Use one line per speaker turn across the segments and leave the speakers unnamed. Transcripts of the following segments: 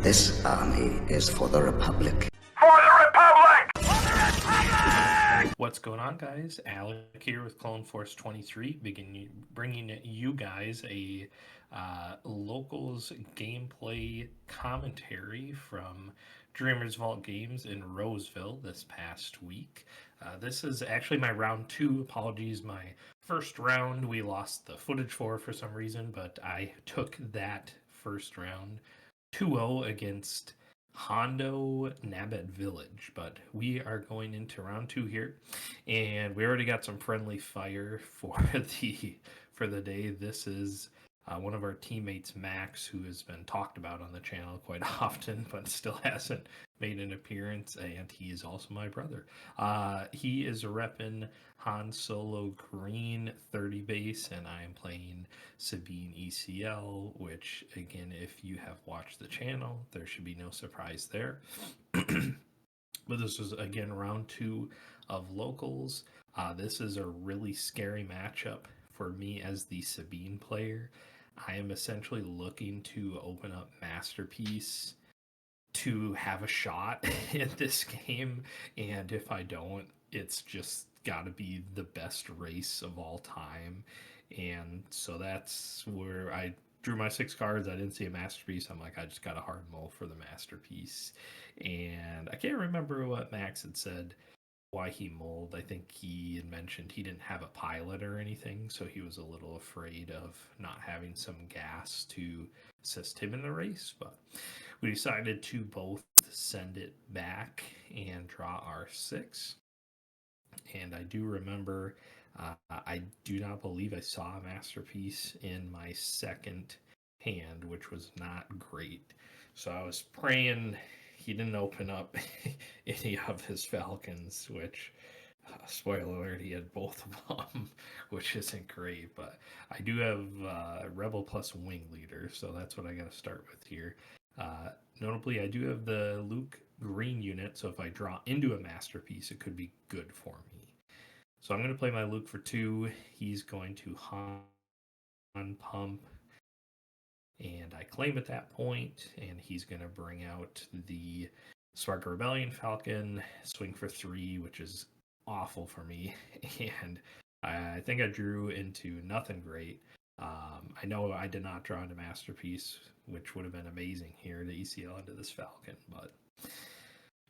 This army is for the Republic.
For the Republic!
What's going on, guys? Alec here with Clone Force 23, bringing you guys a locals gameplay commentary from Dreamers Vault Games in Roseville this past week. This is actually my round 2. Apologies, my first round we lost the footage for some reason, but I took that first round 2-0 against Hondo Nabat Village. But we are going into round 2 here, and we already got some friendly fire for the day. This is one of our teammates, Max, who has been talked about on the channel quite often, but still hasn't made an appearance, and he is also my brother. He is repping Han Solo Green 30 base, and I am playing Sabine ECL, which, again, if you have watched the channel, there should be no surprise there. But this is, again, round 2 of locals. This is a really scary matchup for me as the Sabine player. I am essentially looking to open up Masterpiece to have a shot in this game, and if I don't, it's just got to be the best race of all time. And so that's where I drew my 6 cards. I didn't see a Masterpiece. I'm like, I just got a hard mull for the Masterpiece. And I can't remember what Max had said why he mulled. I think he had mentioned he didn't have a pilot or anything, so he was a little afraid of not having some gas to assist him in the race. But we decided to both send it back and draw our 6. And I do remember, I do not believe I saw a Masterpiece in my second hand, which was not great. So I was praying he didn't open up any of his Falcons, which, spoiler alert, he had both of them, which isn't great. But I do have Rebel plus Wing Leader, so that's what I got to start with here. Notably, I do have the Luke Green unit, so if I draw into a Masterpiece, it could be good for me. So I'm going to play my Luke for 2. He's going to Han pump, and I claim at that point, and he's going to bring out the Spark of Rebellion Falcon, swing for 3, which is awful for me, and I think I drew into nothing great. I know I did not draw into Masterpiece, which would have been amazing here to ECL into this Falcon, but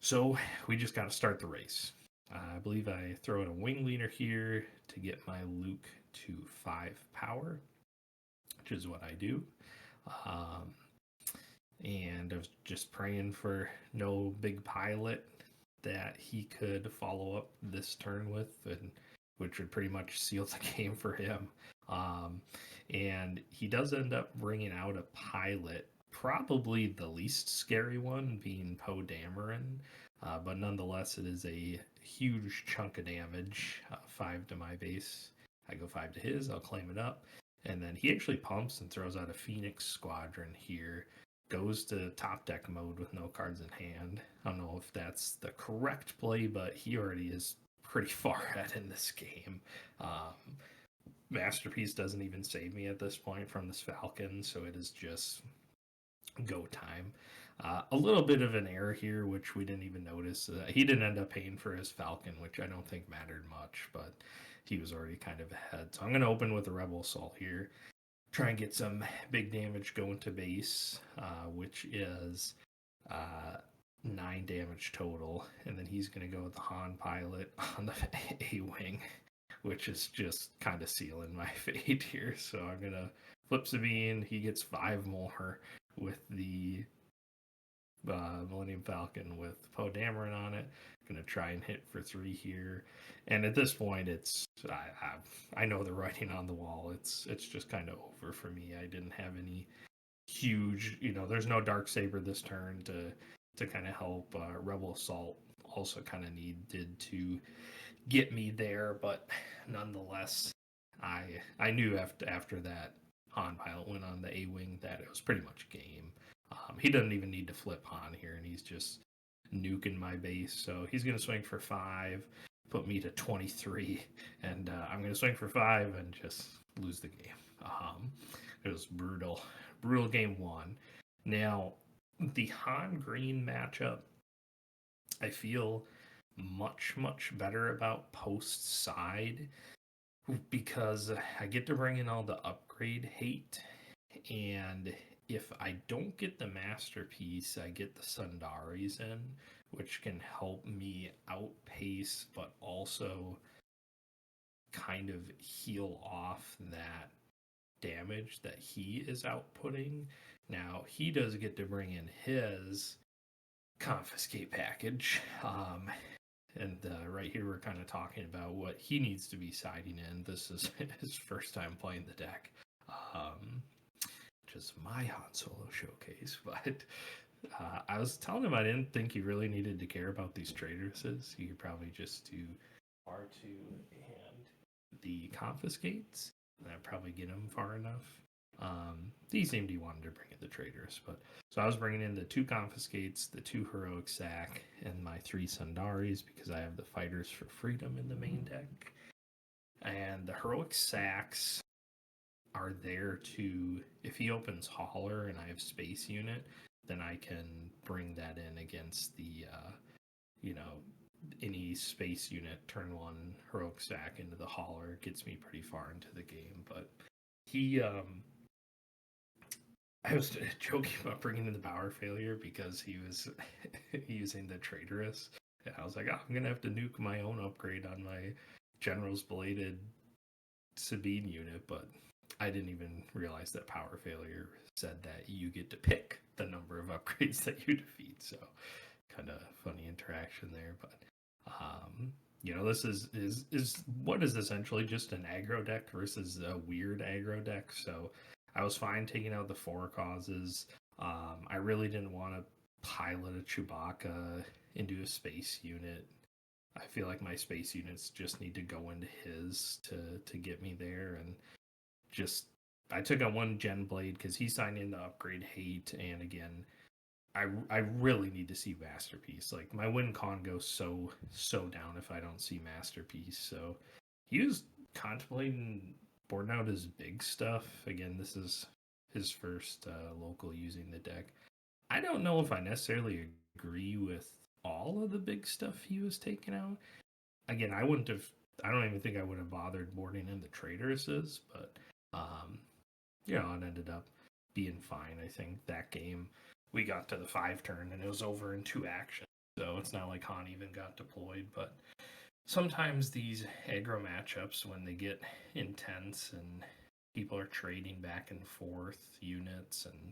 so we just got to start the race. I believe I throw in a Wing Leader here to get my Luke to 5 power, which is what I do. And I was just praying for no big pilot that he could follow up this turn with, and which would pretty much seal the game for him. And he does end up bringing out a pilot, probably the least scary one being Poe Dameron, but nonetheless it is a huge chunk of damage. 5 to my base, I go 5 to his, I'll claim it up, and then he actually pumps and throws out a Phoenix Squadron here, goes to top deck mode with no cards in hand. I don't know if that's the correct play, but he already is pretty far ahead in this game. Masterpiece doesn't even save me at this point from this Falcon, so it is just go time. A little bit of an error here, which we didn't even notice. He didn't end up paying for his Falcon, which I don't think mattered much, but he was already kind of ahead. So I'm going to open with a Rebel Assault here, try and get some big damage going to base, which is 9 damage total, and then he's going to go with the Han pilot on the A-Wing, which is just kind of sealing my fate here. So I'm going to flip Sabine. He gets 5 more with the Millennium Falcon with Poe Dameron on it. Going to try and hit for 3 here. And at this point, I know the writing on the wall. It's just kind of over for me. I didn't have any huge, there's no Darksaber this turn to kind of help. Rebel Assault also kind of needed to get me there, but nonetheless, I knew after that Han pilot went on the A-Wing that it was pretty much game. He doesn't even need to flip Han here, and he's just nuking my base. So he's going to swing for 5, put me to 23, and I'm going to swing for 5 and just lose the game. It was brutal game 1. Now, The Han Green matchup, I feel much better about post side because I get to bring in all the upgrade hate, and if I don't get the masterpiece, I get the Sundaris in, which can help me outpace but also kind of heal off that damage that he is outputting. Now, he does get to bring in his confiscate package. And right here, we're kind of talking about what he needs to be siding in. This is his first time playing the deck. Just my Han Solo showcase. But I was telling him I didn't think he really needed to care about these traitresses. He could probably just do R2 and the confiscates. That'd probably get him far enough. He seemed he wanted to bring in the traitors, but so I was bringing in the 2 confiscates, the 2 heroic sack, and my 3 Sundaris because I have the fighters for freedom in the main deck. And the heroic sacks are there to, if he opens Hauler and I have space unit, then I can bring that in against the any space unit turn 1 heroic sack into the Hauler. Gets me pretty far into the game. But he I was joking about bringing in the power failure because he was using the traitorous. And I was like, oh, I'm going to have to nuke my own upgrade on my General's Bladed Sabine unit, but I didn't even realize that power failure said that you get to pick the number of upgrades that you defeat. So kind of funny interaction there. But this is what is essentially just an aggro deck versus a weird aggro deck. So I was fine taking out the 4 causes. I really didn't want to pilot a Chewbacca into a space unit. I feel like my space units just need to go into his to get me there, and just I took out 1 Gen Blade because he signed in the upgrade hate, and again, I really need to see Masterpiece. Like my win con goes so down if I don't see Masterpiece. So he was contemplating boarding out his big stuff. Again, this is his first local using the deck. I don't know if I necessarily agree with all of the big stuff he was taking out. Again, I don't even think I would have bothered boarding in the traitresses, but it ended up being fine. I think that game we got to the 5 turn and it was over in 2 actions. So it's not like Han even got deployed, but sometimes these aggro matchups, when they get intense and people are trading back and forth units and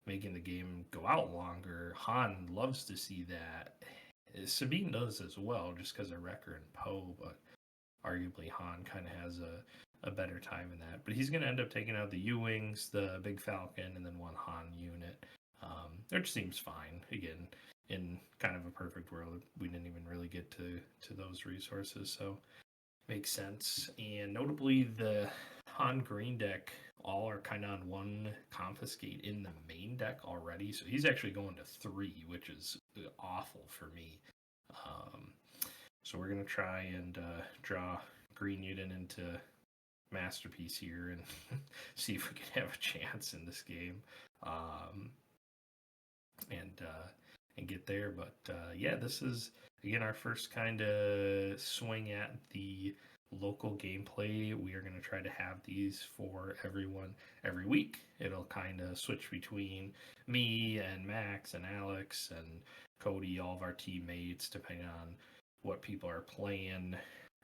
making the game go out longer, Han loves to see that. Sabine does as well, just because of Wrecker and Poe, but arguably Han kind of has a better time in that. But he's going to end up taking out the U-Wings, the Big Falcon, and then 1 Han unit. Which seems fine. Again, in kind of a perfect world, we didn't even really get to those resources, so makes sense. And notably, the Han Green deck all are kind of on 1 confiscate in the main deck already, so he's actually going to 3, which is awful for me. So we're going to try and draw Green unit into Masterpiece here and see if we can have a chance in this game. And get there. But yeah, this is again our first kind of swing at the local gameplay. We are going to try to have these for everyone every week. It'll kind of switch between me and Max and Alex and Cody, all of our teammates, depending on what people are playing.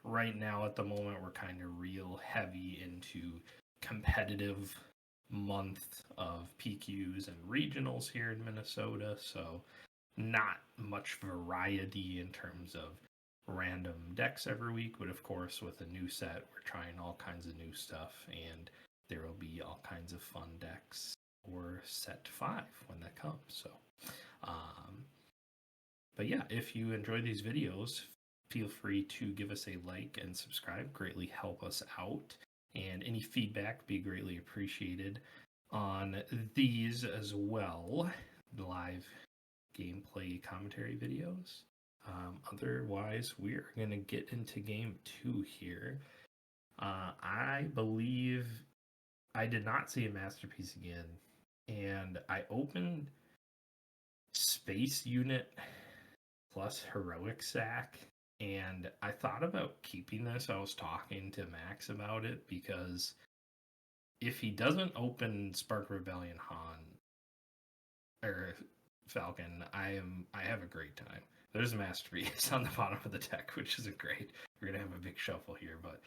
Right now, at the moment, we're kind of real heavy into competitive month of PQs and regionals here in Minnesota, so not much variety in terms of random decks every week, but of course with a new set we're trying all kinds of new stuff, and there will be all kinds of fun decks for set 5 when that comes. So but yeah, if you enjoy these videos, feel free to give us a like and subscribe. Greatly help us out, and any feedback be greatly appreciated on these as well, the live gameplay commentary videos. Otherwise, we're going to get into game 2 here. I believe I did not see a Masterpiece again, and I opened space unit plus heroic sack. And I thought about keeping this. I was talking to Max about it because if he doesn't open Spark Rebellion Han or Falcon, I have a great time. There's a masterpiece on the bottom of the deck, which isn't great. We're gonna have a big shuffle here, but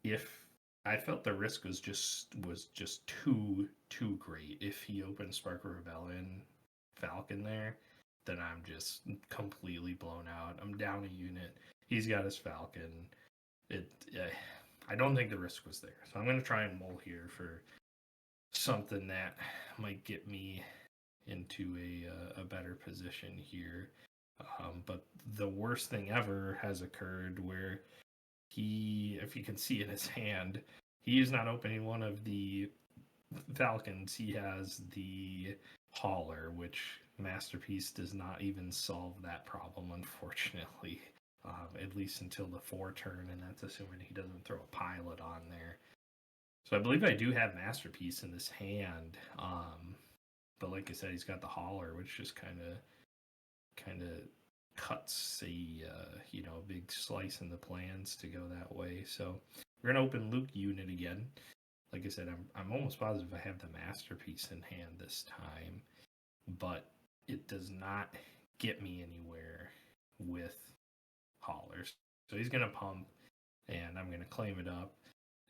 if I felt the risk was just too great. If he opens Spark Rebellion Falcon there, then I'm just completely blown out. I'm down a unit. He's got his Falcon. I don't think the risk was there, so I'm gonna try and mull here for something that might get me into a better position here. But the worst thing ever has occurred where he, if you can see in his hand, he is not opening one of the Falcons. He has the Hauler, which Masterpiece does not even solve that problem, unfortunately. At least until the 4 turn, and that's assuming he doesn't throw a pilot on there. So I believe I do have Masterpiece in this hand. But like I said, he's got the Hauler, which just kind of cuts a big slice in the plans to go that way. So we're gonna open Luke unit again. Like I said, I'm almost positive I have the Masterpiece in hand this time, but it does not get me anywhere with Haulers. So he's gonna pump, and I'm gonna claim it up,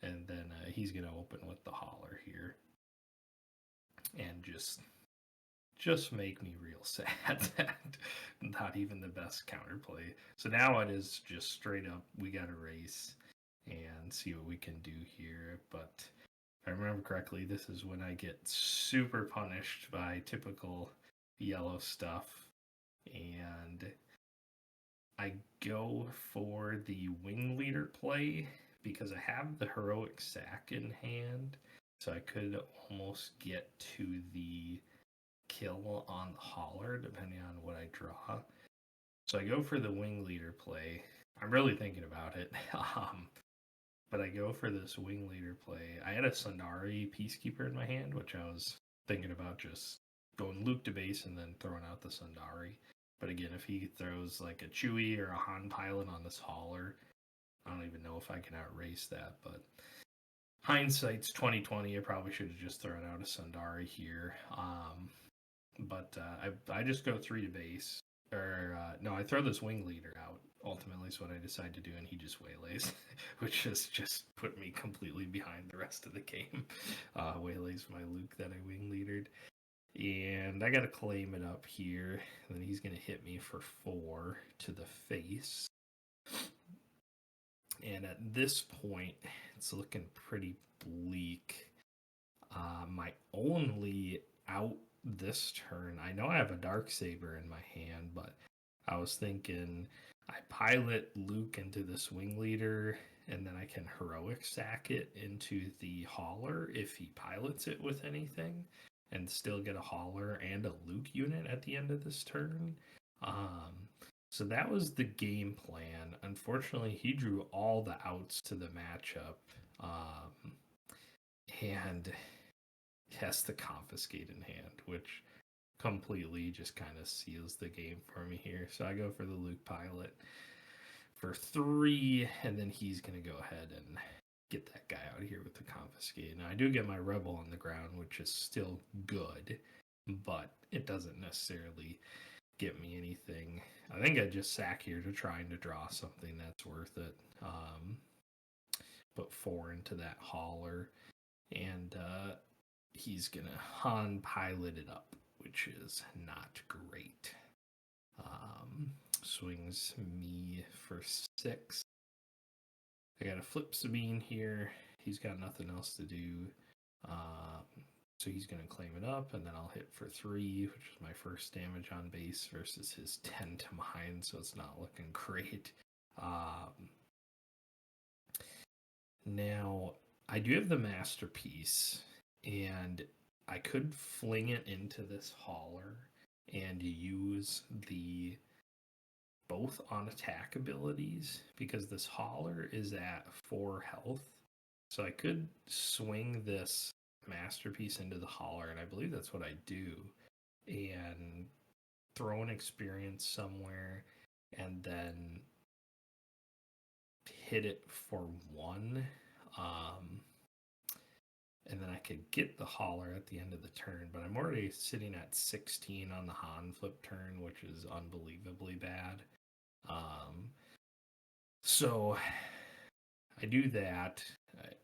and then he's gonna open with the Hauler here, and just make me real sad that not even the best counterplay. So now it is just straight up, we got to race and see what we can do here. But if I remember correctly, this is when I get super punished by typical yellow stuff. And I go for the wing leader play because I have the heroic sack in hand. So I could almost get to the kill on the Hauler depending on what I draw. So I go for the wing leader play. I'm really thinking about it. But I go for this wing leader play. I had a Sundari Peacekeeper in my hand, which I was thinking about just going Luke to base and then throwing out the Sundari. But again, if he throws like a Chewie or a Han pilot on this Hauler, I don't even know if I can outrace that. But hindsight's 2020. I probably should have just thrown out a Sundari here. But I just go 3 to base. No, I throw this wing leader out. Ultimately, is what I decide to do, and he just waylays, which has just put me completely behind the rest of the game. Waylays my Luke that I wing leadered. And I got to claim it up here. And then he's going to hit me for 4 to the face. And at this point, it's looking pretty bleak. My only out this turn, I know I have a Darksaber in my hand, but I was thinking I pilot Luke into this wing leader, and then I can heroic sack it into the Hauler if he pilots it with anything, and still get a Hauler and a Luke unit at the end of this turn. So that was the game plan. Unfortunately, he drew all the outs to the matchup, and has the confiscate in hand, which completely just kind of seals the game for me here. So I go for the Luke pilot for 3, and then he's going to go ahead and get that guy out of here with the confiscate. Now I do get my rebel on the ground, which is still good, but it doesn't necessarily get me anything. I think I just sack here to trying to draw something that's worth it. Put 4 into that Hauler, and he's gonna Han pilot it up, which is not great. Swings me for 6. I gotta flip Sabine here. He's got nothing else to do. So he's gonna claim it up, and then I'll hit for 3, which is my first damage on base versus his 10 to mine, so it's not looking great. Now, I do have the Masterpiece, and I could fling it into this Hauler and use the both on attack abilities, because this Hauler is at 4 health. So I could swing this Masterpiece into the Hauler, and I believe that's what I do. and throw an experience somewhere and then hit it for 1. And then I could get the hauler at the end of the turn, but I'm already sitting at 16 on the Han flip turn, which is unbelievably bad. So I do that.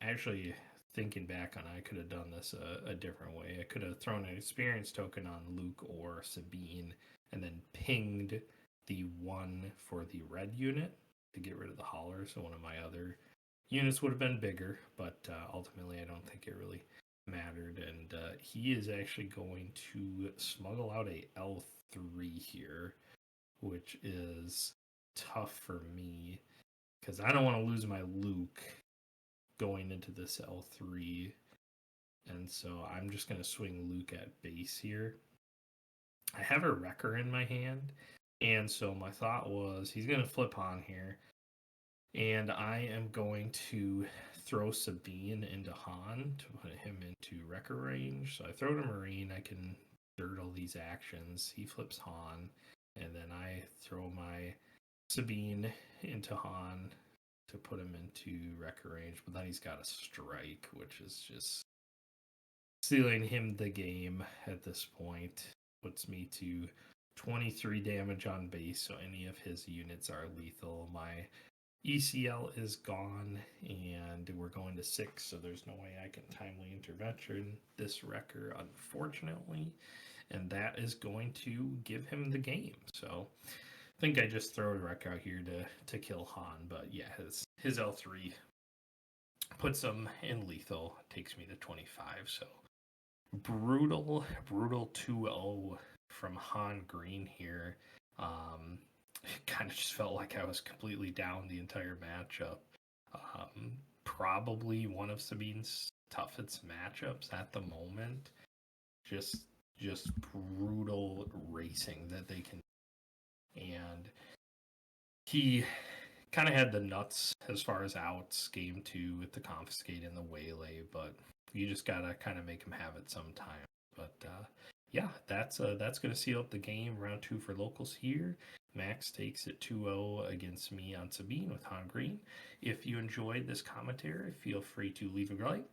Actually, thinking back on it, I could have done this a different way. I could have thrown an experience token on Luke or Sabine and then pinged the 1 for the red unit to get rid of the hauler, so one of my other units would have been bigger, but ultimately I don't think it really mattered. And he is actually going to smuggle out a L3 here, which is tough for me because I don't want to lose my Luke going into this L3. And so I'm just going to swing Luke at base here. I have a Wrecker in my hand, and so my thought was he's going to flip on here. And I am going to throw Sabine into Han to put him into Wrecker range. So I throw to Marine, I can dirt all these actions. He flips Han, and then I throw my Sabine into Han to put him into Wrecker range. But then he's got a strike, which is just sealing him the game at this point. Puts me to 23 damage on base, so any of his units are lethal. My ECL is gone, and we're going to 6, so there's no way I can timely intervention this Wrecker, unfortunately, and that is going to give him the game. So I think I just throw a Wrecker out here to kill Han, but yeah, his L3 puts him in lethal, takes me to 25, so brutal 2-0 from Han Green here. It kind of just felt like I was completely down the entire matchup. Probably one of Sabine's toughest matchups at the moment. Just brutal racing that they can. And he kind of had the nuts as far as outs game 2 with the confiscate and the waylay, but you just gotta kind of make him have it sometime. But yeah, that's going to seal up the game. Round 2 for locals here. Max takes it 2-0 against me on Sabine with Han Green. If you enjoyed this commentary, feel free to leave a like,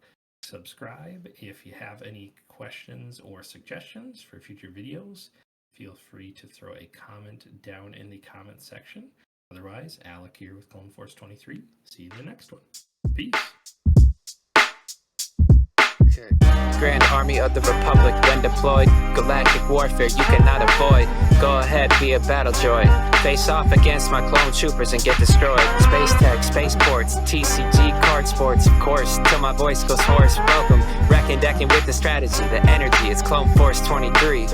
subscribe. If you have any questions or suggestions for future videos, feel free to throw a comment down in the comment section. Otherwise, Alec here with Clone Force 23. See you in the next one. Peace.
Grand Army of the Republic when deployed. Galactic warfare you cannot avoid. Go ahead, be a battle droid. Face off against my clone troopers and get destroyed. Space tech, spaceports, TCG, card sports, of course, till my voice goes hoarse. Welcome, decking with the strategy, the energy. It's Clone Force 23.